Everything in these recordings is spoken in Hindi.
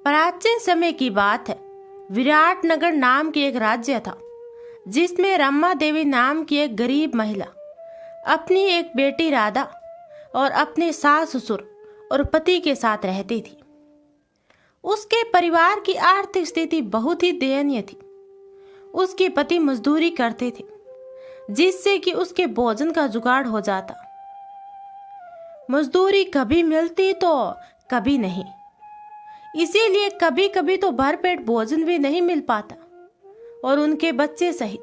प्राचीन समय की बात है। विराटनगर नाम की एक राज्य था जिसमें रमा देवी नाम की एक गरीब महिला अपनी एक बेटी राधा और अपने सास ससुर और पति के साथ रहती थी। उसके परिवार की आर्थिक स्थिति बहुत ही दयनीय थी। उसके पति मजदूरी करते थे जिससे कि उसके भोजन का जुगाड़ हो जाता। मजदूरी कभी मिलती तो कभी नहीं, इसीलिए कभी कभी तो भरपेट भोजन भी नहीं मिल पाता और उनके बच्चे सहित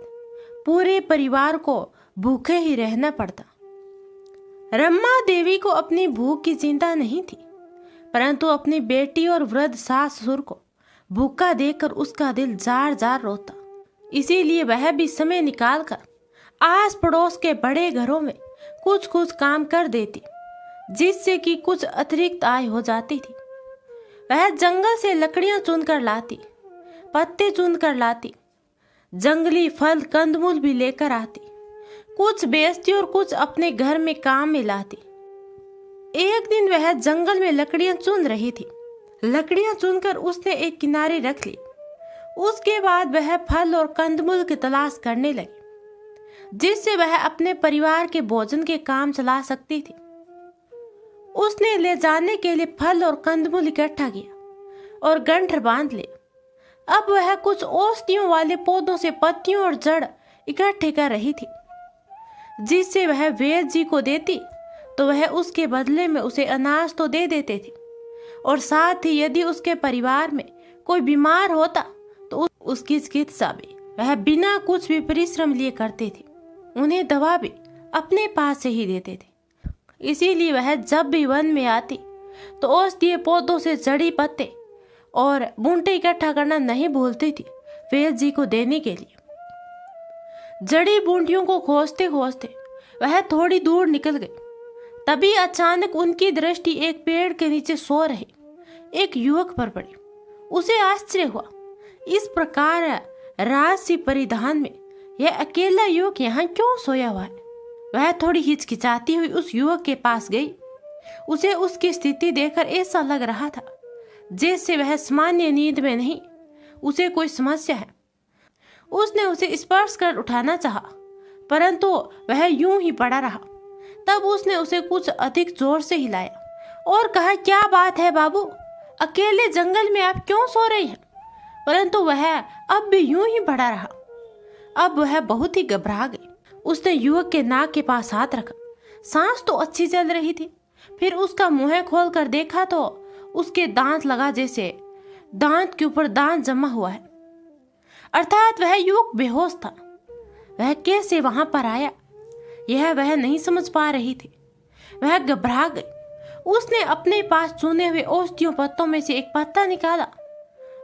पूरे परिवार को भूखे ही रहना पड़ता। रमा देवी को अपनी भूख की चिंता नहीं थी, परंतु अपनी बेटी और वृद्ध सास ससुर को भूखा देखकर उसका दिल जार जार रोता। इसीलिए वह भी समय निकालकर आस पड़ोस के बड़े घरों में कुछ कुछ काम कर देती, जिससे कि कुछ अतिरिक्त आय हो जाती थी। वह जंगल से लकड़ियां चुनकर लाती, पत्ते चुनकर लाती, जंगली फल कंदमूल भी लेकर आती, कुछ बेचती और कुछ अपने घर में काम में लाती। एक दिन वह जंगल में लकड़ियां चुन रही थी। लकड़ियां चुनकर उसने एक किनारे रख ली। उसके बाद वह फल और कंदमूल की तलाश करने लगी, जिससे वह अपने परिवार के भोजन के काम चला सकती थी। उसने ले जाने के लिए फल और कंदमूल इकट्ठा किया और गंठर बांध लिए। अब वह कुछ औषधियों वाले पौधों से पत्तियों और जड़ इकट्ठे कर रही थी, जिससे वह वैद्य जी को देती तो वह उसके बदले में उसे अनाज तो दे देते थे, और साथ ही यदि उसके परिवार में कोई बीमार होता तो उसकी चिकित्सा भी वह बिना कुछ भी परिश्रम लिए करते थे। उन्हें दवा भी अपने पास से ही देते थे। इसीलिए वह जब भी वन में आती तो औषधीय पौधों से जड़ी पत्ते और बूंटे इकट्ठा करना नहीं भूलती थी वैद्य जी को देने के लिए। जड़ी बूंटियों को खोजते खोजते वह थोड़ी दूर निकल गई। तभी अचानक उनकी दृष्टि एक पेड़ के नीचे सो रहे एक युवक पर पड़ी। उसे आश्चर्य हुआ, इस प्रकार राजसी परिधान में यह अकेला युवक यहाँ क्यों सोया हुआ है। वह थोड़ी हिचकिचाती हुई उस युवक के पास गई। उसे उसकी स्थिति देखकर ऐसा लग रहा था जैसे वह सामान्य नींद में नहीं, उसे कोई समस्या है। उसने उसे स्पर्श कर उठाना चाहा, परंतु वह यूं ही पड़ा रहा। तब उसने उसे कुछ अधिक जोर से हिलाया और कहा, क्या बात है बाबू, अकेले जंगल में आप क्यों सो रही हैं? परंतु वह अब भी यूं ही पड़ा रहा। अब वह बहुत ही घबरा गई। उसने युवक के नाक के पास हाथ रखा। सांस तो अच्छी चल रही थी। फिर उसका मुंह खोल कर देखा तो उसके दांत लगा जैसे दांत के ऊपर दांत जमा हुआ है, अर्थात वह युवक बेहोश था। वह कैसे वहां पर आया यह वह नहीं समझ पा रही थी। वह घबरा गई। उसने अपने पास चुने हुए औषधियों पत्तों में से एक पत्ता निकाला।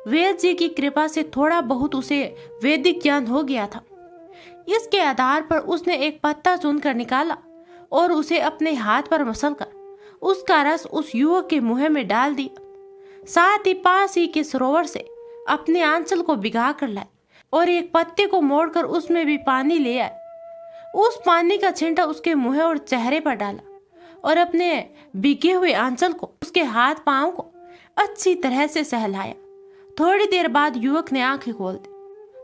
वैद्य जी की कृपा से थोड़ा बहुत उसे वैदिक ज्ञान हो गया था। इसके आधार पर उसने एक पत्ता चुनकर निकाला और उसे अपने हाथ पर मसलकर उसका रस उस युवक के मुंह में डाल दिया। साथ ही पास ही के सरोवर से अपने आंचल को भिगा कर लाए और एक पत्ते को मोड़कर उसमें भी पानी ले आए। उस पानी का छींटा उसके मुंह और चेहरे पर डाला और अपने भिगे हुए आंचल को उसके हाथ पांव को अच्छी तरह से सहलाया। थोड़ी देर बाद युवक ने आंखें खोल दी।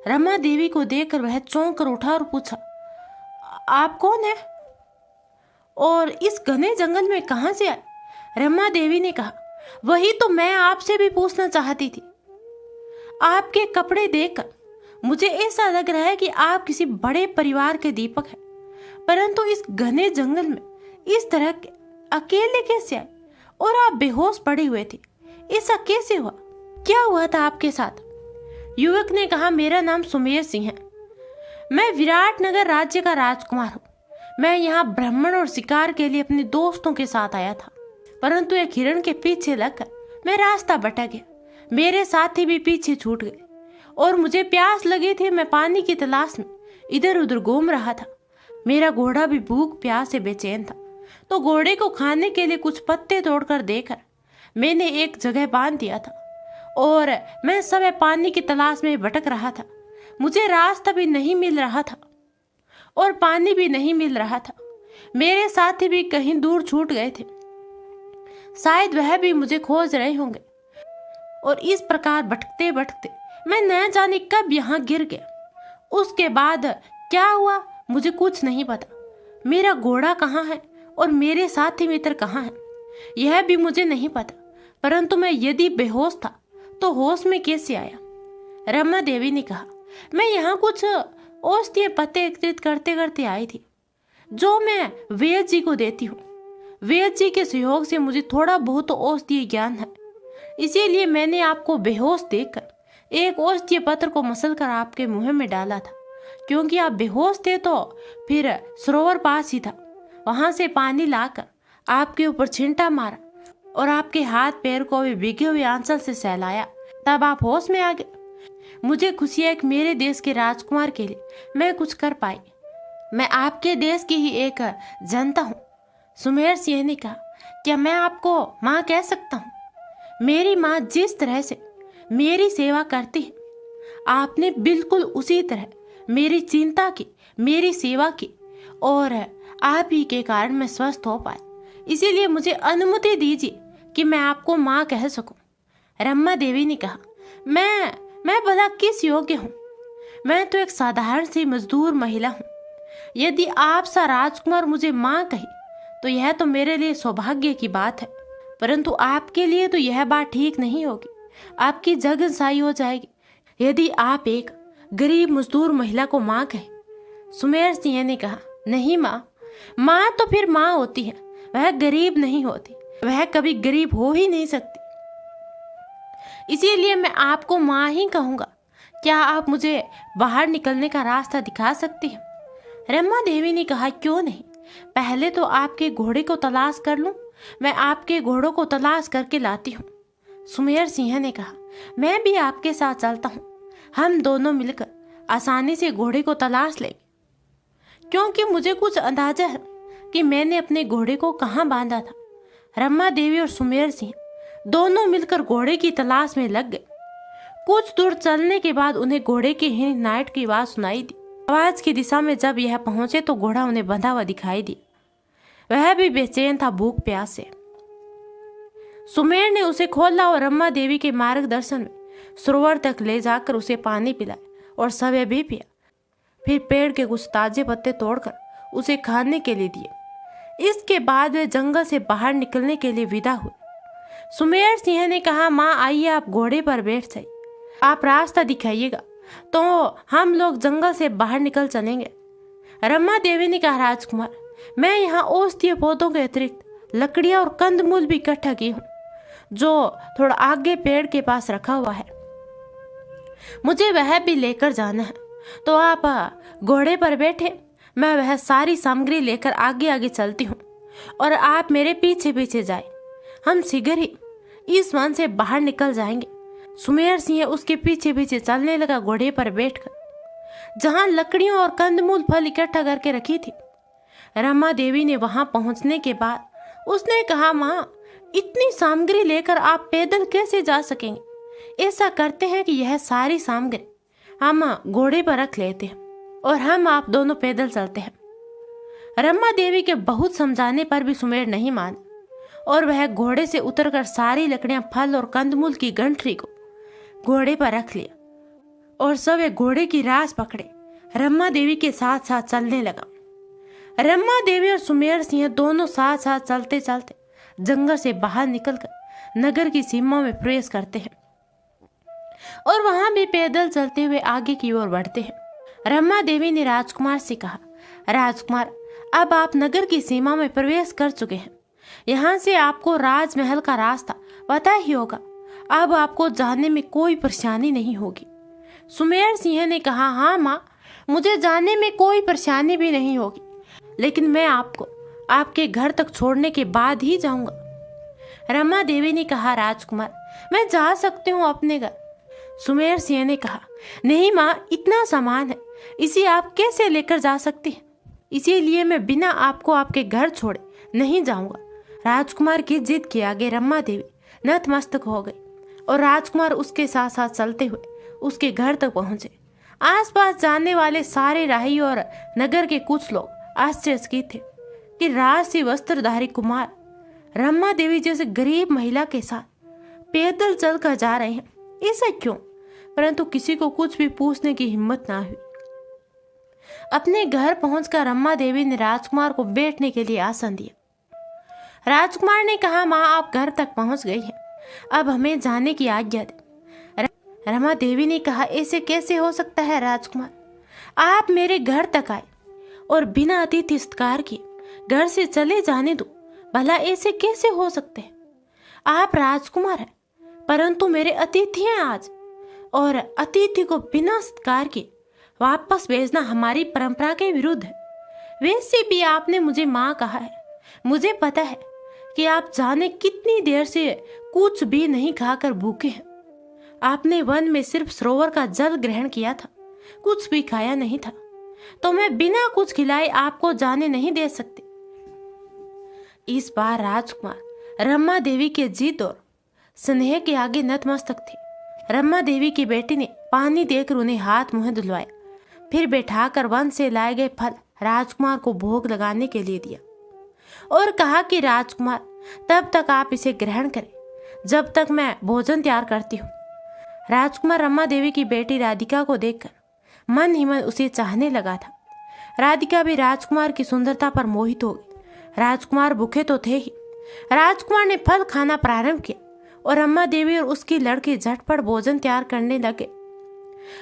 रमा देवी को देखकर वह चौंक कर उठा और पूछा, आप कौन है और इस घने जंगल में कहां से आए? रमा देवी ने कहा, वही तो मैं आपसे भी पूछना चाहती थी। आपके कपड़े देखकर मुझे ऐसा लग रहा है कि आप किसी बड़े परिवार के दीपक हैं, परंतु इस घने जंगल में इस तरह के अकेले कैसे आए और आप बेहोश पड़े हुए थे? ऐसा कैसे हुआ? क्या हुआ था आपके साथ? युवक ने कहा, मेरा नाम सुमेर सिंह है। मैं विराटनगर राज्य का राजकुमार हूँ। मैं यहाँ भ्रमण और शिकार के लिए अपने दोस्तों के साथ आया था, परंतु एक हिरण के पीछे लगकर मैं रास्ता भटक गया। मेरे साथी भी पीछे छूट गए और मुझे प्यास लगी थी। मैं पानी की तलाश में इधर उधर घूम रहा था। मेरा घोड़ा भी भूख प्यास से बेचैन था, तो घोड़े को खाने के लिए कुछ पत्ते तोड़कर देकर मैंने एक जगह बांध दिया था और मैं समय पानी की तलाश में भटक रहा था। मुझे रास्ता भी नहीं मिल रहा था और पानी भी नहीं मिल रहा था। मेरे साथी भी कहीं दूर छूट गए थे, शायद वह भी मुझे खोज रहे होंगे। और इस प्रकार भटकते भटकते मैं न जाने कब यहाँ गिर गया। उसके बाद क्या हुआ मुझे कुछ नहीं पता। मेरा घोड़ा कहाँ है और मेरे साथी मित्र कहाँ हैं यह भी मुझे नहीं पता। परंतु मैं यदि बेहोश था तो होश में कैसे आया? रमा देवी ने कहा, मैं यहाँ कुछ औषधीय पत्ते एकत्रित करते करते आई थी जो मैं वैद्य जी को देती हूँ। वैद्य जी के सहयोग से मुझे थोड़ा बहुत औषधीय ज्ञान है, इसीलिए मैंने आपको बेहोश देखकर एक औषधीय पत्र को मसलकर आपके मुंह में डाला था। क्योंकि आप बेहोश थे तो फिर सरोवर पास ही था, वहां से पानी लाकर आपके ऊपर छिंटा मारा और आपके हाथ पैर को भी भीगे हुए आंचल से सहलाया, तब आप होश में आ गए। मुझे खुशी है कि मेरे देश के राजकुमार के लिए मैं कुछ कर पाई। मैं आपके देश की ही एक जनता हूँ। सुमेर सिंह ने कहा, क्या मैं आपको माँ कह सकता हूँ? मेरी माँ जिस तरह से मेरी सेवा करती है आपने बिल्कुल उसी तरह मेरी चिंता की, मेरी सेवा की और आप ही के कारण मैं स्वस्थ हो पाए। इसीलिए मुझे अनुमति दीजिए कि मैं आपको माँ कह सकूं। रमा देवी ने कहा, मैं भला किस योग्य हूँ? मैं तो एक साधारण सी मजदूर महिला हूँ। यदि आप सा राजकुमार मुझे माँ कहे तो यह तो मेरे लिए सौभाग्य की बात है, परंतु आपके लिए तो यह बात ठीक नहीं होगी। आपकी जगनसाई हो जाएगी यदि आप एक गरीब मजदूर महिला को माँ कहे। सुमेर सिंह ने कहा, नहीं माँ तो फिर माँ होती है, वह गरीब नहीं होती, वह कभी गरीब हो ही नहीं सकती। इसीलिए मैं आपको माँ ही कहूंगा। क्या आप मुझे बाहर निकलने का रास्ता दिखा सकती हैं? रमा देवी ने कहा, क्यों नहीं, पहले तो आपके घोड़े को तलाश कर लूं। मैं आपके घोड़ों को तलाश करके लाती हूँ। सुमेर सिंह ने कहा, मैं भी आपके साथ चलता हूँ। हम दोनों मिलकर आसानी से घोड़े को तलाश लेंगे, क्योंकि मुझे कुछ अंदाजा है कि मैंने अपने घोड़े को कहाँ बांधा था। रमा देवी और सुमेर सिंह दोनों मिलकर घोड़े की तलाश में लग गए। कुछ दूर चलने के बाद उन्हें घोड़े की हिनहिनाहट की आवाज सुनाई दी। आवाज की दिशा में जब यह पहुंचे तो घोड़ा उन्हें बंधा हुआ दिखाई दिया। वह भी बेचैन था भूख प्यास से। सुमेर ने उसे खोला और रमा देवी के मार्गदर्शन में सरोवर तक ले जाकर उसे पानी पिलाया और समय भी पिया। फिर पेड़ के कुछ ताजे पत्ते तोड़कर उसे खाने के लिए दिए। इसके बाद वे जंगल से बाहर निकलने के लिए विदा हुए। सुमेर सिंह ने कहा, माँ आइए, आप घोड़े पर बैठ जाइए, आप रास्ता दिखाइएगा तो हम लोग जंगल से बाहर निकल चलेंगे। रमा देवी ने कहा, राजकुमार, मैं यहाँ औषधीय पौधों के अतिरिक्त लकड़ियाँ और कंदमूल भी इकट्ठा की हूँ जो थोड़ा आगे पेड़ के पास रखा हुआ है, मुझे वह भी लेकर जाना है। तो आप घोड़े पर बैठे, मैं वह सारी सामग्री लेकर आगे आगे चलती हूँ और आप मेरे पीछे पीछे जाए। हम शीघ्र ही इस वन से बाहर निकल जाएंगे। सुमेर सिंह उसके पीछे पीछे चलने लगा घोड़े पर बैठकर। जहां लकड़ियों और कंदमूल फल इकट्ठा करके रखी थी, रमा देवी ने वहां पहुंचने के बाद उसने कहा, माँ, इतनी सामग्री लेकर आप पैदल कैसे जा सकेंगे? ऐसा करते हैं कि यह सारी सामग्री हम घोड़े पर रख लेते हैं और हम आप दोनों पैदल चलते हैं। रमा देवी के बहुत समझाने पर भी सुमेर नहीं माना और वह घोड़े से उतरकर सारी लकड़ियां, फल और कंदमूल की गंठरी को घोड़े पर रख लिया और सब एक घोड़े की रास पकड़े रमा देवी के साथ साथ चलने लगा। रमा देवी और सुमेर सिंह दोनों साथ साथ चलते चलते जंगल से बाहर निकलकर नगर की सीमा में प्रवेश करते हैं और वहां भी पैदल चलते हुए आगे की ओर बढ़ते हैं। रमा देवी ने राजकुमार से कहा, राजकुमार, अब आप नगर की सीमा में प्रवेश कर चुके हैं। यहाँ से आपको राजमहल का रास्ता पता ही होगा। अब आपको जाने में कोई परेशानी नहीं होगी। सुमेर सिंह ने कहा, हाँ माँ, मुझे जाने में कोई परेशानी भी नहीं होगी, लेकिन मैं आपको आपके घर तक छोड़ने के बाद ही जाऊंगा। रमा देवी ने कहा, राजकुमार, मैं जा सकती हूँ अपने घर। सुमेर सिंह ने कहा, नहीं माँ, इतना सामान है, इसे आप कैसे लेकर जा सकती हैं? इसीलिए मैं बिना आपको आपके घर छोड़े नहीं जाऊंगा। राजकुमार की जिद के आगे रमा देवी नतमस्तक हो गई और राजकुमार उसके साथ साथ चलते हुए उसके घर तक पहुंचे। आसपास जाने वाले सारे राही और नगर के कुछ लोग आश्चर्यचकित थे कि राजसी वस्त्रधारी कुमार रमा देवी जैसे गरीब महिला के साथ पैदल चलकर जा रहे हैं, ऐसा क्यों? परंतु किसी को कुछ भी पूछने की हिम्मत ना हुई। अपने घर पहुंचकर रम्मा देवी ने राजकुमार को बैठने के लिए आसन दिया। राजकुमार ने कहा, माँ आप घर तक पहुंच गई हैं, अब हमें जाने की आज्ञा दे। रमा देवी ने कहा, ऐसे कैसे हो सकता है राजकुमार, आप मेरे घर तक आए और बिना अतिथि सत्कार किए घर से चले जाने दो, भला ऐसे कैसे हो सकते हैं? आप राजकुमार हैं परंतु मेरे अतिथि हैं आज, और अतिथि को बिना सत्कार किए वापस भेजना हमारी परंपरा के विरुद्ध है। वैसे भी आपने मुझे माँ कहा है, मुझे पता है कि आप जाने कितनी देर से कुछ भी नहीं खाकर भूखे हैं। आपने वन में सिर्फ सरोवर का जल ग्रहण किया था, कुछ भी खाया नहीं था, तो मैं बिना कुछ खिलाए आपको जाने नहीं दे सकती। इस बार राजकुमार रम्मा देवी के जिद और स्नेह के आगे नतमस्तक थे। रम्मा देवी की बेटी ने पानी देकर उन्हें हाथ मुंह धुलवाया, फिर बैठाकर वन से लाए गए फल राजकुमार को भोग लगाने के लिए दिया और कहा कि राजकुमार तब तक आप इसे ग्रहण करें जब तक मैं भोजन तैयार करती हूँ। राजकुमार रम्मा देवी की बेटी राधिका को देखकर मन ही मन उसे चाहने लगा था। राधिका भी राजकुमार की सुंदरता पर मोहित हो गई। राजकुमार भूखे तो थे ही। राजकुमार ने फल खाना प्रारंभ किया और रम्मा देवी और उसकी लड़की झटपट भोजन तैयार करने लगे।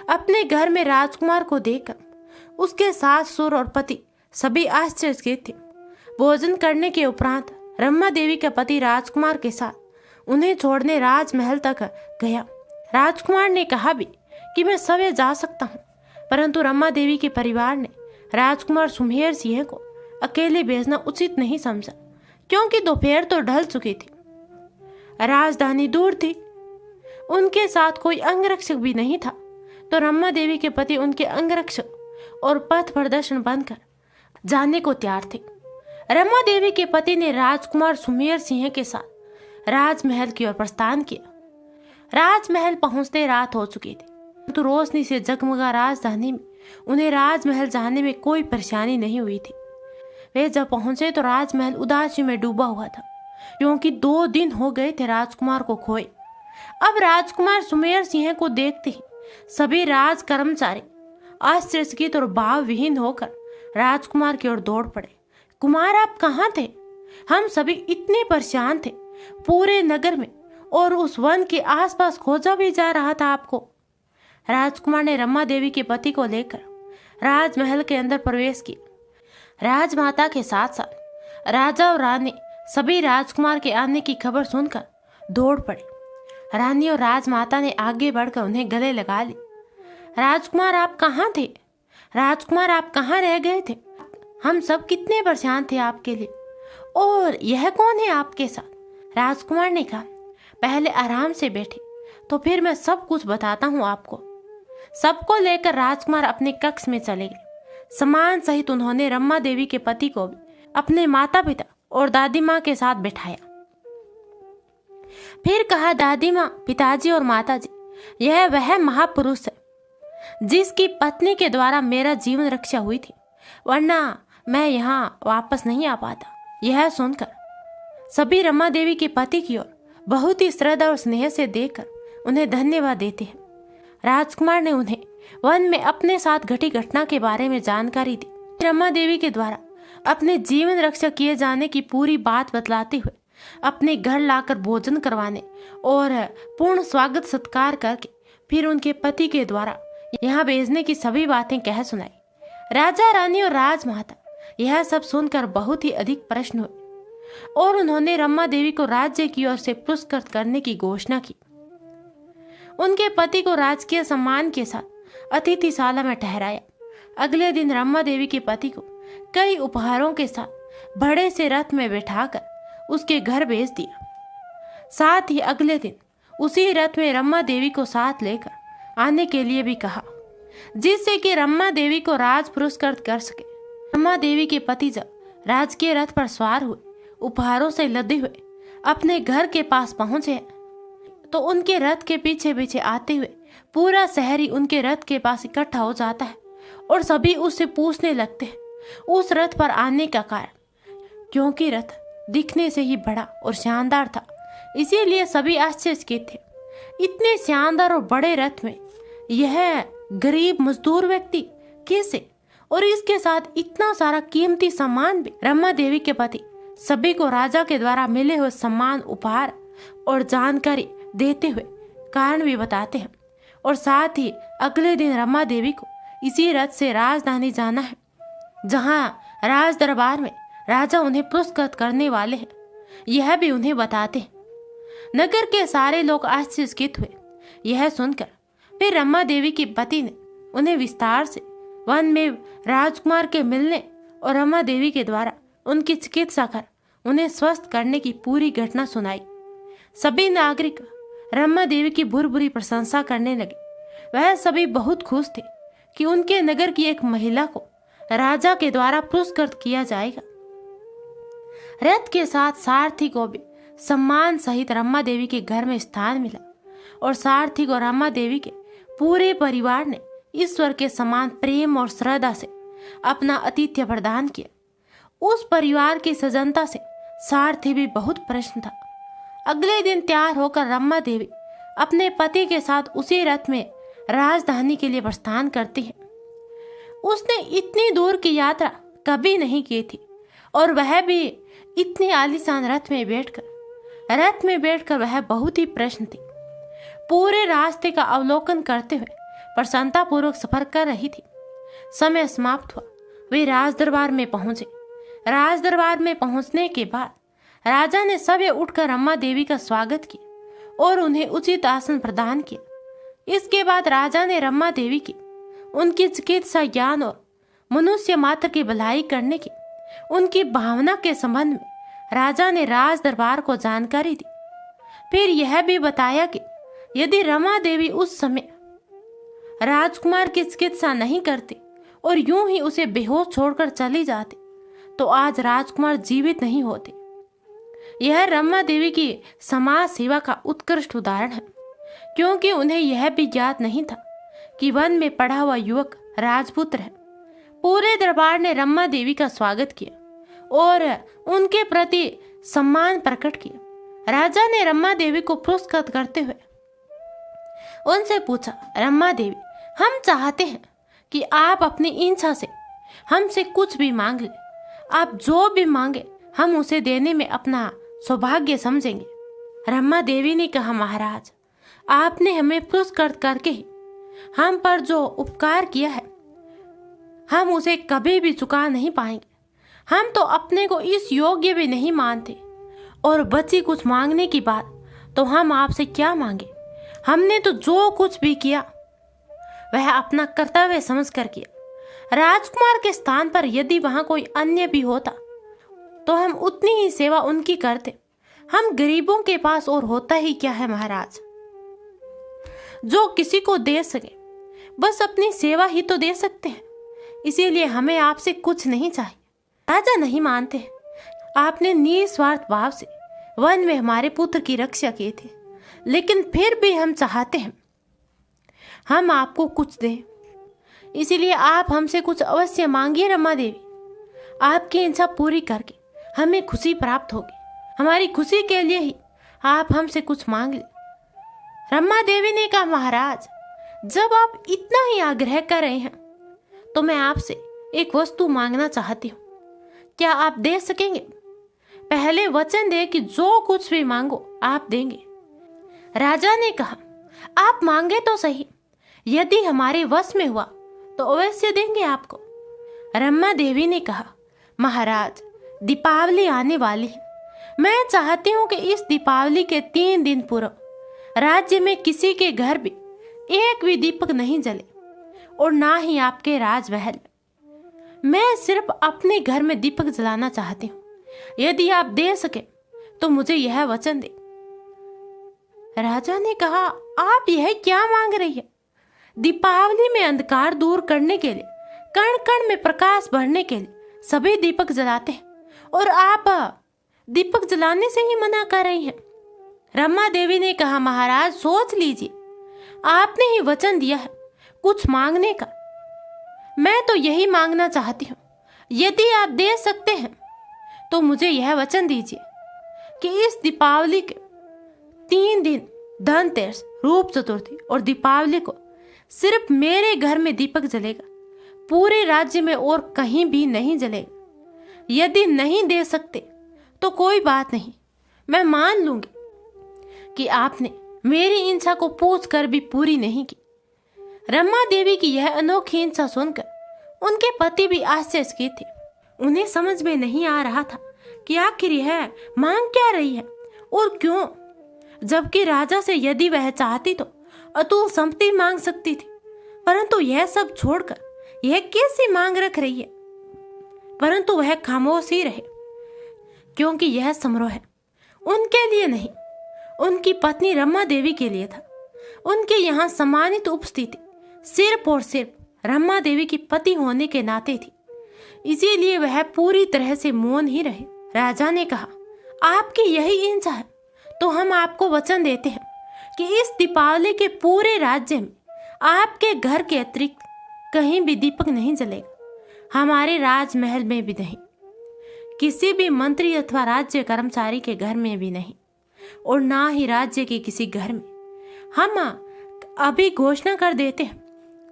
अपने घर में राजकुमार को देखकर उसके सास ससुर और पति सभी आश्चर्यचकित थे। भोजन करने के उपरांत रम्मा देवी का पति राजकुमार के साथ उन्हें छोड़ने राजमहल तक गया। राजकुमार ने कहा भी कि मैं सवेरे जा सकता हूँ, परंतु रम्मा देवी के परिवार ने राजकुमार सुमेर सिंह को अकेले भेजना उचित नहीं समझा, क्योंकि दोपहर तो ढल चुकी थी, राजधानी दूर थी, उनके साथ कोई अंगरक्षक भी नहीं था। तो रम्मा देवी के पति उनके अंगरक्षक और पथ प्रदर्शन बनकर जाने को तैयार थे। रम्मा देवी के पति ने राजकुमार सुमेर सिंह के साथ राजमहल की ओर प्रस्थान किया। राजमहल पहुंचते रात हो चुकी थी, तो रोशनी से जगमगा राजधानी में उन्हें राजमहल जाने में कोई परेशानी नहीं हुई थी। वे जब पहुंचे तो राजमहल उदासी में डूबा हुआ था, क्योंकि 2 दिन हो गए थे राजकुमार को खोए। अब राजकुमार सुमेर सिंह को देखते ही सभी राज कर्मचारी आश्चर्यचकित और भाव विहीन होकर राजकुमार की ओर दौड़ पड़े। कुमार आप कहाँ थे? हम सभी इतने परेशान थे, पूरे नगर में और उस वन के आसपास खोजा भी जा रहा था आपको। राजकुमार ने रम्मा देवी के पति को लेकर राजमहल के अंदर प्रवेश किया। राजमाता के साथ साथ राजा और रानी सभी राजकुमार के आने की खबर सुनकर दौड़ पड़े। रानी और राजमाता ने आगे बढ़कर उन्हें गले लगा ली। राजकुमार आप कहाँ थे? राजकुमार आप कहाँ रह गए थे? हम सब कितने परेशान थे आपके लिए। और यह कौन है आपके साथ? राजकुमार ने कहा, पहले आराम से बैठे तो फिर मैं सब कुछ बताता हूँ आपको। सबको लेकर राजकुमार अपने कक्ष में चले गए। सम्मान सहित उन्होंने रम्मा देवी के पति को भी अपने माता पिता और दादी माँ के साथ बैठाया। फिर कहा, दादी माँ, पिताजी और माताजी, यह वह महापुरुष है जिसकी पत्नी के द्वारा मेरा जीवन रक्षा हुई थी, वरना मैं यहाँ वापस नहीं आ पाता। यह सुनकर सभी रम्मा देवी के पति की ओर बहुत ही श्रद्धा और स्नेह से देखकर उन्हें धन्यवाद देते हैं। राजकुमार ने उन्हें वन में अपने साथ घटी घटना के बारे में जानकारी दी। रम्मा देवी के द्वारा अपने जीवन रक्षा किए जाने की पूरी बात बतलाते हुए अपने घर लाकर भोजन करवाने और पूर्ण स्वागत सत्कार करके फिर उनके पति के द्वारा यहाँ भेजने की सभी बातें कह सुनाई। राजा रानी और राजमाता यह सब सुनकर बहुत ही अधिक प्रश्न हुए और उन्होंने रम्मा देवी को राज्य की ओर से पुरस्कृत करने की घोषणा की। उनके पति को राजकीय सम्मान के साथ अतिथिशाला में ठहराया। अगले दिन रम्मा देवी के पति को कई उपहारों के साथ बड़े से रथ में बैठाकर उसके घर भेज दिया। साथ ही अगले दिन उसी रथ में रम्मा देवी को साथ लेकर आने के लिए भी कहा, जिससे कि रम्मा देवी को राज पुरस्कृत कर सके। रम्मा देवी के पति जब राजकीय रथ पर सवार हुए, उपहारों से लदे हुए अपने घर के पास पहुंचे तो उनके रथ के पीछे पीछे आते हुए पूरा शहर उनके रथ के पास इकट्ठा हो जाता है और सभी उससे पूछने लगते हैं उस रथ पर आने का कारण, क्योंकि रथ दिखने से ही बड़ा और शानदार था। इसीलिए सभी आश्चर्यचकित थे। इतने शानदार और बड़े रथ में यह गरीब मजदूर व्यक्ति कैसे, और इसके साथ इतना सारा कीमती सामान भी। रमा देवी के पति सभी को राजा के द्वारा मिले हुए सम्मान, उपहार और जानकारी देते हुए कारण भी बताते हैं, और साथ ही अगले दिन रमा देवी को इसी रथ से राजधानी जाना है, जहां राज दरबार में राजा उन्हें पुरस्कृत करने वाले हैं, यह भी उन्हें बताते हैं। नगर के सारे लोग आश्चर्यचकित हुए यह सुनकर। फिर रमा देवी के पति ने उन्हें विस्तार से वन में राजकुमार के मिलने और रमा देवी के द्वारा उनकी चिकित्सा कर उन्हें स्वस्थ करने की पूरी घटना सुनाई। सभी नागरिक रमा देवी की भुरभुरी प्रशंसा करने लगे। वह सभी बहुत खुश थे कि उनके नगर की एक महिला को राजा के द्वारा पुरस्कृत किया जाएगा। रथ के साथ सारथी को भी सम्मान सहित रमा देवी के घर में स्थान मिला, और सारथी को रमा देवी के पूरे परिवार ने ईश्वर के समान प्रेम और श्रद्धा से अपना आतिथ्य प्रदान किया। उस परिवार की सजनता से सारथी भी बहुत प्रसन्न था। अगले दिन तैयार होकर रमा देवी अपने पति के साथ उसी रथ में राजधानी के लिए प्रस्थान करती है। उसने इतनी दूर की यात्रा कभी नहीं की थी, और वह भी इतने आलीशान रथ में बैठकर वह बहुत ही प्रसन्न थी। पूरे रास्ते का अवलोकन करते हुए प्रसन्नतापूर्वक सफर कर रही थी। समय समाप्त हुआ, वे राजदरबार में पहुंचे। राजदरबार में पहुंचने के बाद राजा ने सभी उठकर रमा देवी का स्वागत किया और उन्हें उचित आसन प्रदान किया। इसके बाद राजा ने रमा देवी की उनकी चिकित्सा ज्ञान और मनुष्य मात्र की भलाई करने की उनकी भावना के संबंध में राजा ने राज दरबार को जानकारी दी। फिर यह भी बताया कि यदि रमा देवी उस समय राजकुमार की चिकित्सा नहीं करती और यूं ही उसे बेहोश छोड़कर चली जाती तो आज राजकुमार जीवित नहीं होते। यह रमा देवी की समाज सेवा का उत्कृष्ट उदाहरण है, क्योंकि उन्हें यह भी ज्ञात नहीं था कि वन में पड़ा हुआ युवक राजपुत्र है। पूरे दरबार ने रमा देवी का स्वागत किया और उनके प्रति सम्मान प्रकट किया। राजा ने रमा देवी को पुरस्कृत करते हुए उनसे पूछा, रमा देवी, हम चाहते हैं कि आप अपनी इच्छा से हमसे कुछ भी मांग ले। आप जो भी मांगे हम उसे देने में अपना सौभाग्य समझेंगे। रमा देवी ने कहा, महाराज, आपने हमें पुरस्कृत करके ही हम पर जो उपकार किया है हम उसे कभी भी चुका नहीं पाएंगे। हम तो अपने को इस योग्य भी नहीं मानते, और बची कुछ मांगने की बात तो हम आपसे क्या मांगे। हमने तो जो कुछ भी किया वह अपना कर्तव्य समझकर किया। राजकुमार के स्थान पर यदि वहां कोई अन्य भी होता तो हम उतनी ही सेवा उनकी करते। हम गरीबों के पास और होता ही क्या है महाराज, जो किसी को दे सके बस अपनी सेवा ही तो दे सकते हैं। इसीलिए हमें आपसे कुछ नहीं चाहिए। राजा नहीं मानते, आपने निस्वार्थ भाव से वन में हमारे पुत्र की रक्षा की थी, लेकिन फिर भी हम चाहते हैं हम आपको कुछ दें। इसीलिए आप हमसे कुछ अवश्य मांगिए रमा देवी। आपकी इच्छा पूरी करके हमें खुशी प्राप्त होगी। हमारी खुशी के लिए ही आप हमसे कुछ मांग ले। रमा देवी ने कहा, महाराज, जब आप इतना ही आग्रह कर रहे हैं तो मैं आपसे एक वस्तु मांगना चाहती हूँ। क्या आप दे सकेंगे? पहले वचन दे कि जो कुछ भी मांगो आप देंगे। राजा ने कहा, आप मांगे तो सही, यदि हमारे वश में हुआ तो अवश्य देंगे आपको। रमा देवी ने कहा, महाराज, दीपावली आने वाली है। मैं चाहती हूँ कि इस दीपावली के 3 दिन पूर्व राज्य में किसी के घर भी एक भी दीपक नहीं जले, और ना ही आपके राजमहल में। मैं सिर्फ अपने घर में दीपक जलाना चाहती हूँ। यदि आप दे सके तो मुझे यह वचन दे। राजा ने कहा, आप यह क्या मांग रही है? दीपावली में अंधकार दूर करने के लिए, कण कण में प्रकाश भरने के लिए सभी दीपक जलाते हैं, और आप दीपक जलाने से ही मना कर रही हैं। रमा देवी ने कहा, महाराज, सोच लीजिए, आपने ही वचन दिया है कुछ मांगने का। मैं तो यही मांगना चाहती हूँ। यदि आप दे सकते हैं तो मुझे यह वचन दीजिए कि इस दीपावली के 3 दिन धनतेरस, रूप चतुर्थी और दीपावली को सिर्फ मेरे घर में दीपक जलेगा, पूरे राज्य में और कहीं भी नहीं जलेगा। यदि नहीं दे सकते तो कोई बात नहीं, मैं मान लूंगी कि आपने मेरी इच्छा को पूछ कर भी पूरी नहीं की। रमा देवी की यह अनोखी इच्छा सुनकर उनके पति भी आश्चर्यचकित थे। उन्हें समझ में नहीं आ रहा था कि आखिर यह मांग क्या रही है और क्यों, जबकि राजा से यदि वह चाहती तो अतुल संपत्ति मांग सकती थी, परंतु यह सब छोड़कर यह कैसी मांग रख रही है। परंतु वह खामोश ही रहे, क्योंकि यह समारोह उनके लिए नहीं, उनकी पत्नी रमा देवी के लिए था। उनके यहाँ सम्मानित उपस्थिति सिर्फ और सिर्फ रमा देवी की पति होने के नाते थी, इसीलिए वह पूरी तरह से मौन ही रहे। राजा ने कहा, आपकी यही इच्छा है तो हम आपको वचन देते हैं कि इस दीपावली के पूरे राज्य में आपके घर के अतिरिक्त कहीं भी दीपक नहीं जलेगा, हमारे राजमहल में भी नहीं, किसी भी मंत्री अथवा राज्य कर्मचारी के घर में भी नहीं, और ना ही राज्य के किसी घर में। हम अभी घोषणा कर देते हैं,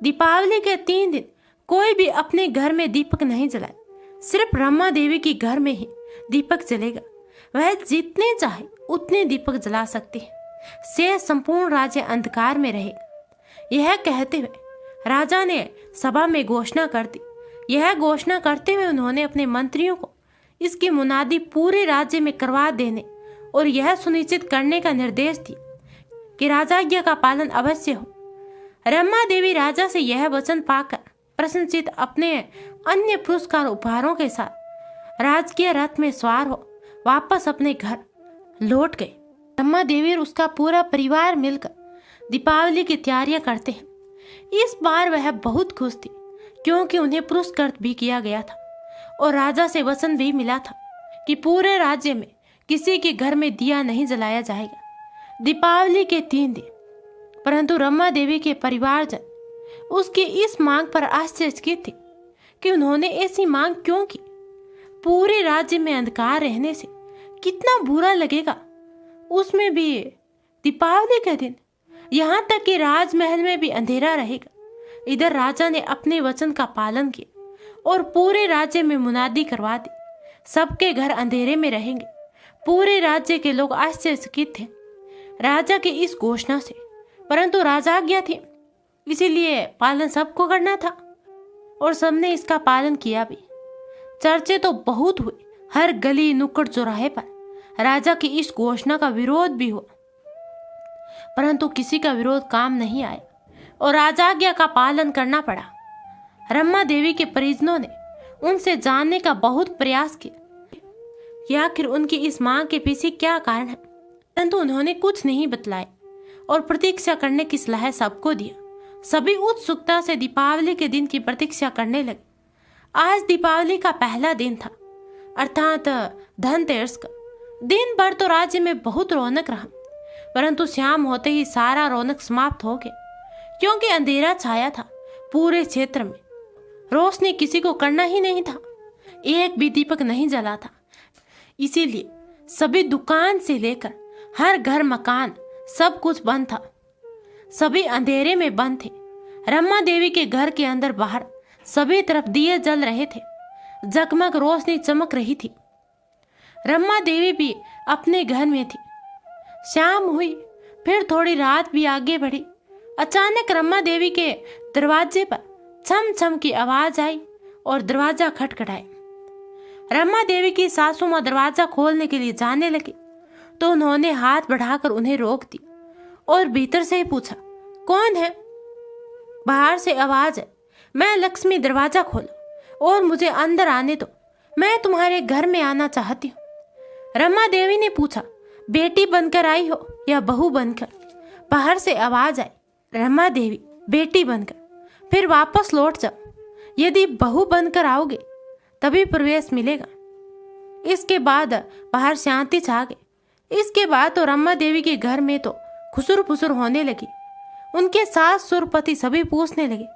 दीपावली के 3 दिन कोई भी अपने घर में दीपक नहीं जलाए, सिर्फ रमा देवी के घर में ही दीपक जलेगा। वह जितने चाहे उतने दीपक जला सकती है, से संपूर्ण राज्य अंधकार में रहेगा। यह कहते हुए राजा ने सभा में घोषणा कर दी। यह घोषणा करते हुए उन्होंने अपने मंत्रियों को इसकी मुनादी पूरे राज्य में करवा देने और यह सुनिश्चित करने का निर्देश दिया कि राजाज्ञा का पालन अवश्य हो। रमा देवी राजा से यह वचन पाकर प्रसन्नचित अपने अन्य पुरस्कार उपहारों के साथ राजकीय रथ में सवार हो वापस अपने घर लौट गए। रमा देवी और उसका पूरा परिवार मिलकर दीपावली की तैयारियां करते हैं। इस बार वह बहुत खुश थी, क्योंकि उन्हें पुरस्कृत भी किया गया था और राजा से वचन भी मिला था कि पूरे राज्य में किसी के घर में दिया नहीं जलाया जाएगा दीपावली के 3 दिन। परंतु रमा देवी के परिवारजन उसकी इस मांग पर आश्चर्यचकित थे कि उन्होंने ऐसी मांग क्यों की। पूरे राज्य में अंधकार रहने से कितना बुरा लगेगा, उसमें भी दीपावली के दिन, यहाँ तक कि राजमहल में भी अंधेरा रहेगा। इधर राजा ने अपने वचन का पालन किया और पूरे राज्य में मुनादी करवा दी, सबके घर अंधेरे में रहेंगे। पूरे राज्य के लोग आश्चर्यचकित थे राजा की इस घोषणा से, परंतु राजाज्ञा थी, इसीलिए पालन सबको करना था और सबने इसका पालन किया भी। चर्चे तो बहुत हुए, हर गली नुक्कड़ चौराहे पर राजा की इस घोषणा का विरोध भी हुआ, परंतु किसी का विरोध काम नहीं आया और राजाज्ञा का पालन करना पड़ा। रमा देवी के परिजनों ने उनसे जानने का बहुत प्रयास किया कि आखिर उनकी इस मांग के पीछे क्या कारण है, परंतु उन्होंने कुछ नहीं बतलाया और प्रतीक्षा करने की सलाह सबको दिया। सभी उत्सुकता से दीपावली के दिन की प्रतीक्षा करने लगे। आज दीपावली का पहला दिन था, अर्थात धनतेरस का। दिन भर तो राज्य में बहुत रौनक रहा, परंतु शाम होते ही सारा रौनक समाप्त हो गया, क्योंकि अंधेरा छाया था पूरे क्षेत्र में। रोशनी किसी को करना ही नहीं था, एक भी दीपक नहीं जला था। इसीलिए सभी दुकान से लेकर हर घर मकान सब कुछ बंद था, सभी अंधेरे में बंद थे। रमा देवी के घर के अंदर बाहर सभी तरफ दिए जल रहे थे, जगमग रोशनी चमक रही थी। रमा देवी भी अपने घर में थी। शाम हुई, फिर थोड़ी रात भी आगे बढ़ी। अचानक रमा देवी के दरवाजे पर छम छम की आवाज आई और दरवाजा खटखटाया। रमा देवी की सासू माँ दरवाजा खोलने के लिए जाने लगी तो उन्होंने हाथ बढ़ाकर उन्हें रोक दिया और भीतर से ही पूछा, कौन है? बाहर से आवाज है, मैं लक्ष्मी, दरवाजा खोलो और मुझे अंदर आने दो, मैं तुम्हारे घर में आना चाहती हूँ। रमा देवी ने पूछा, बेटी बनकर आई हो या बहू बनकर? बाहर से आवाज आई, रमा देवी, बेटी बनकर, फिर वापस लौट जाओ, यदि बहू बनकर आओगे तभी प्रवेश मिलेगा। इसके बाद बाहर शांति छा गई। इसके बाद तो रमा देवी के घर में तो खुसुर फुसुर होने लगी। उनके सास सुरपति सभी पूछने लगे,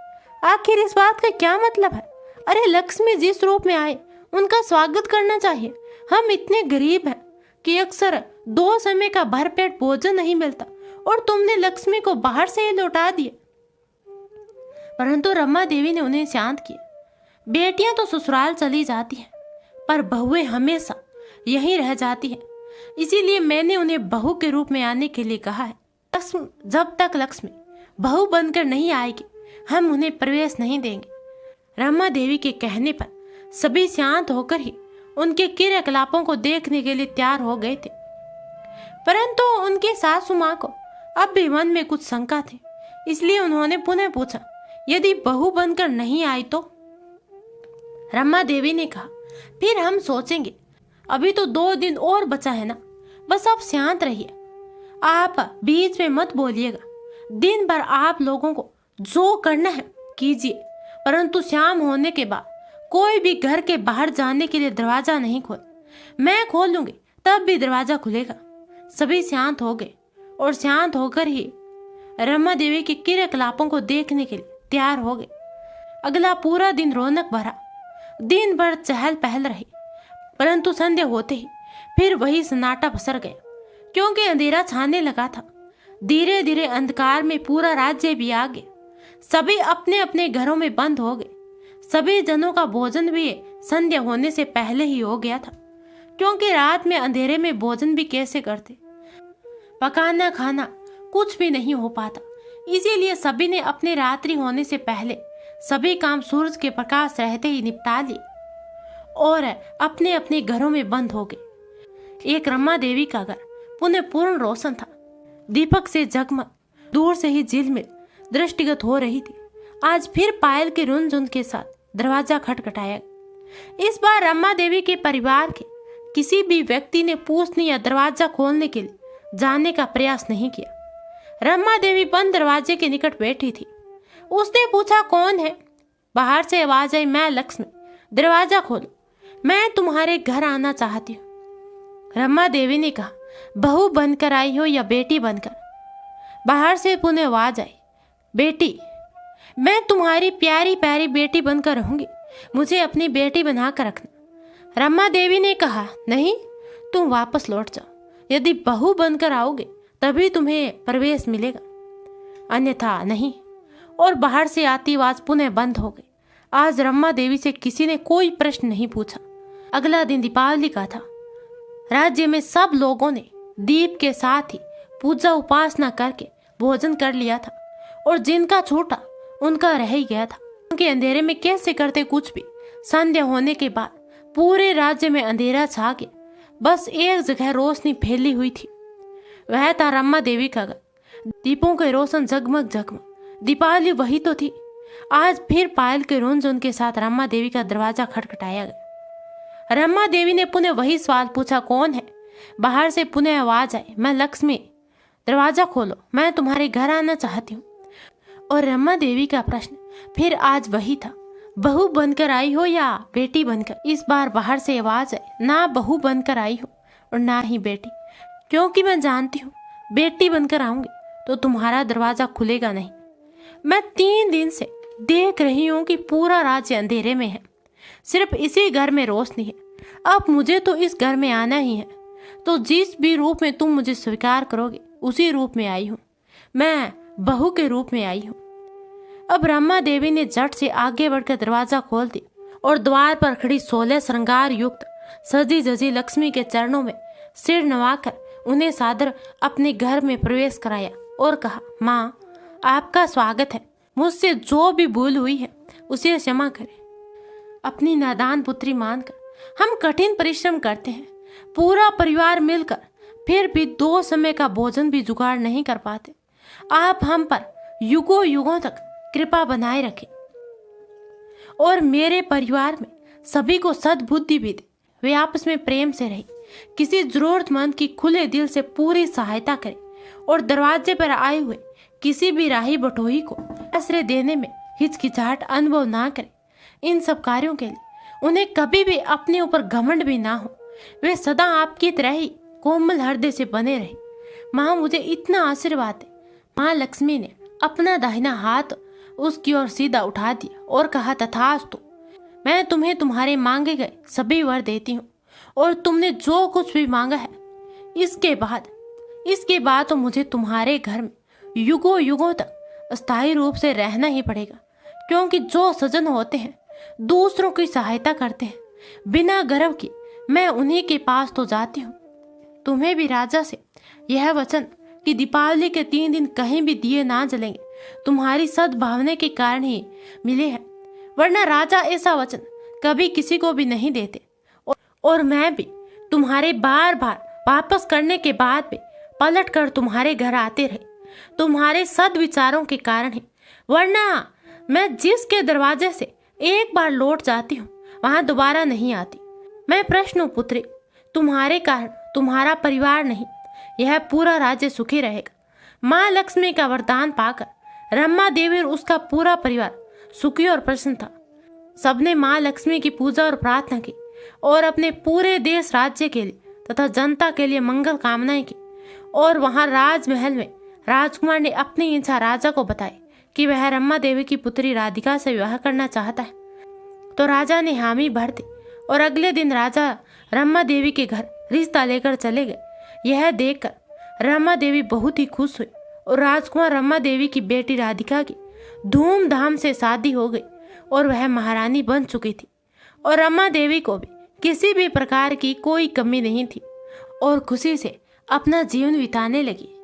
आखिर इस बात का क्या मतलब है? अरे लक्ष्मी जिस रूप में आए उनका स्वागत करना चाहिए, हम इतने गरीब हैं कि अक्सर 2 समय का भरपेट भोजन नहीं मिलता और तुमने लक्ष्मी को बाहर से ही लौटा दिया। परंतु रमा देवी ने उन्हें शांत किया। बेटियां तो ससुराल चली जाती हैं, पर बहुएं हमेशा यहीं रह जाती हैं। इसीलिए मैंने उन्हें बहू के रूप में आने के लिए कहा है। जब तक लक्ष्मी बहू बनकर नहीं आएगी, हम उन्हें प्रवेश नहीं देंगे। रमा देवी के कहने पर सभी शांत होकर ही उनके क्रियाकलापों को देखने के लिए तैयार हो गए थे। परंतु उनकी सासू माँ को अब भी मन में कुछ शंका थी। इसलिए उन्होंने पुनः पूछा, यदि बहू बनकर नहीं आई तो? रमा देवी ने कहा, फिर हम सोचेंगे। अभी तो 2 दिन और बचा है ना, बस आप शांत रहिए। आप बीच में मत बोलिएगा। दिन भर आप लोगों को जो करना है कीजिए, परंतु शाम होने के बाद कोई भी घर के बाहर जाने के लिए दरवाजा नहीं खोल। मैं खोलूंगी तब भी दरवाजा खुलेगा। सभी शांत हो गए और शांत होकर ही रमा देवी के क्रियाकलापों को देखने के लिए तैयार हो गए। अगला पूरा दिन रौनक भरा। दिन भर चहल पहल रही, परंतु संध्या होते ही फिर वही सन्नाटा पसर गया, क्योंकि अंधेरा छाने लगा था। धीरे धीरे अंधकार में पूरा राज्य भी आ गया। सभी अपने अपने घरों में बंद हो गए। सभी जनों का भोजन भी संध्या होने से पहले ही हो गया था, क्योंकि रात में अंधेरे में भोजन भी कैसे करते, पकाना खाना कुछ भी नहीं हो पाता। इसीलिए सभी ने अपने रात्रि होने से पहले सभी काम सूरज के प्रकाश रहते ही निपटा लिए और अपने अपने घरों में बंद हो गए। एक रमा देवी का घर पुनः पूर्ण रोशन था। दीपक से जगमग दूर से ही झिलमिल दृष्टिगत हो रही थी। आज फिर पायल के रुनझुन के साथ दरवाजा खटखटाया। इस बार रमा देवी के परिवार के किसी भी व्यक्ति ने पूछने या दरवाजा खोलने के लिए जाने का प्रयास नहीं किया। रमा देवी बंद दरवाजे के निकट बैठी थी। उसने पूछा, कौन है? बाहर से आवाज आई, मैं लक्ष्मी। दरवाजा खोलो, मैं तुम्हारे घर आना चाहती हूँ। रमा देवी ने कहा, बहू बनकर आई हो या बेटी बनकर? बाहर से पुनः आवाज आई, बेटी। मैं तुम्हारी प्यारी प्यारी बेटी बनकर रहूंगी। मुझे अपनी बेटी बनाकर रखना। रमा देवी ने कहा, नहीं, तुम वापस लौट जाओ। यदि बहू बनकर आओगे तभी तुम्हें प्रवेश मिलेगा, अन्यथा नहीं। और बाहर से आती आवाज पुनः बंद हो गई। आज रमा देवी से किसी ने कोई प्रश्न नहीं पूछा। अगला दिन दीपावली का था। राज्य में सब लोगों ने दीप के साथ ही पूजा उपासना करके भोजन कर लिया था, और जिनका छूटा उनका रह ही गया था। उनके अंधेरे में कैसे करते कुछ भी। संध्या होने के बाद पूरे राज्य में अंधेरा छा गया। बस एक जगह रोशनी फैली हुई थी, वह था रमा देवी का घर। दीपों के रोशन जगमग जगमग। दीपावली वही तो थी। आज फिर पायल के रुनझुन के साथ रमा देवी का दरवाजा खटखटाया गया। रमा देवी ने पुनः वही सवाल पूछा, कौन है? बाहर से पुनः आवाज आई, मैं लक्ष्मी। दरवाजा खोलो, मैं तुम्हारे घर आना चाहती हूँ। और रमा देवी का प्रश्न फिर आज वही था, बहू बनकर आई हो या बेटी बनकर? इस बार बाहर से आवाज आई, ना बहू बनकर आई हो और ना ही बेटी, क्योंकि मैं जानती हूँ बेटी बनकर आऊंगी तो तुम्हारा दरवाजा खुलेगा नहीं। मैं 3 दिन से देख रही हूँ कि पूरा राज्य अंधेरे में है, सिर्फ इसी घर में रोशनी है। अब मुझे तो इस घर में आना ही है, तो जिस भी रूप में तुम मुझे स्वीकार करोगे उसी रूप में आई हूँ। मैं बहू के रूप में आई हूँ। अब रमा देवी ने झट से आगे बढ़कर दरवाजा खोल दिया और द्वार पर खड़ी 16 श्रृंगार युक्त सजी धजी लक्ष्मी के चरणों में सिर नवाकर उन्हें सादर अपने घर में प्रवेश कराया और कहा, माँ, आपका स्वागत है। मुझसे जो भी भूल हुई है उसे क्षमा करें। अपनी नादान पुत्री मानकर हम कठिन परिश्रम करते हैं, पूरा परिवार मिलकर, फिर भी 2 समय का भोजन भी जुगाड़ नहीं कर पाते। आप हम पर युगों युगों तक कृपा बनाए रखें और मेरे परिवार में सभी को सद्बुद्धि भी दे। वे आपस में प्रेम से रहे, किसी जरूरतमंद की खुले दिल से पूरी सहायता करें और दरवाजे पर आए हुए किसी भी राही बटोही को आश्रय देने में हिचकिचाहट अनुभव ना करें। इन सब कार्यों के लिए उन्हें कभी भी अपने ऊपर घमंड भी ना हो। वे सदा आपकी तरह ही कोमल हृदय से बने रहे। माँ, मुझे इतना आशीर्वाद दे। माँ लक्ष्मी ने अपना दाहिना हाथ उसकी ओर सीधा उठा दिया और कहा, तथास्तु। मैं तुम्हें तुम्हारे मांगे गए सभी वर देती हूँ और तुमने जो कुछ भी मांगा है इसके बाद तो मुझे तुम्हारे घर में युगों युगों तक अस्थायी रूप से रहना ही पड़ेगा, क्योंकि जो सज्जन होते हैं दूसरों की सहायता करते हैं बिना गर्व के, मैं उन्हीं के पास तो जाती हूँ। तुम्हें भी राजा से यह वचन कि दीपावली के 3 दिन कहीं भी दिए ना जलेंगे तुम्हारी सद्भावना के कारण ही मिले हैं, वरना राजा ऐसा वचन कभी किसी को भी नहीं देते। और मैं भी तुम्हारे बार बार वापस करने के बाद भी पलट कर तुम्हारे घर आते रहे तुम्हारे सद्विचारों के कारण ही, वरना मैं जिसके दरवाजे से एक बार लौट जाती हूँ वहां दोबारा नहीं आती। मैं प्रश्न हूँ पुत्री, तुम्हारे कारण तुम्हारा परिवार नहीं, यह पूरा राज्य सुखी रहेगा। माँ लक्ष्मी का वरदान पाकर रमा देवी और उसका पूरा परिवार सुखी और प्रसन्न था। सबने माँ लक्ष्मी की पूजा और प्रार्थना की और अपने पूरे देश राज्य के लिए तथा जनता के लिए मंगल कामनाएं की। और वहां राजमहल में राजकुमार ने अपनी इच्छा राजा को बताई कि वह रमा देवी की पुत्री राधिका से विवाह करना चाहता है। तो राजा ने हामी भर दी और अगले दिन राजा रमा देवी के घर रिश्ता लेकर चले गए। यह देखकर रमा देवी बहुत ही खुश हुई और राजकुमार रमा देवी की बेटी राधिका की धूमधाम से शादी हो गई और वह महारानी बन चुकी थी। और रमा देवी को भी किसी भी प्रकार की कोई कमी नहीं थी और खुशी से अपना जीवन बिताने लगी।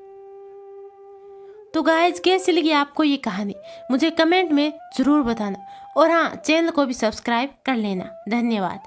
तो गाइज, कैसी लगी आपको ये कहानी मुझे कमेंट में जरूर बताना और हाँ, चैनल को भी सब्सक्राइब कर लेना। धन्यवाद।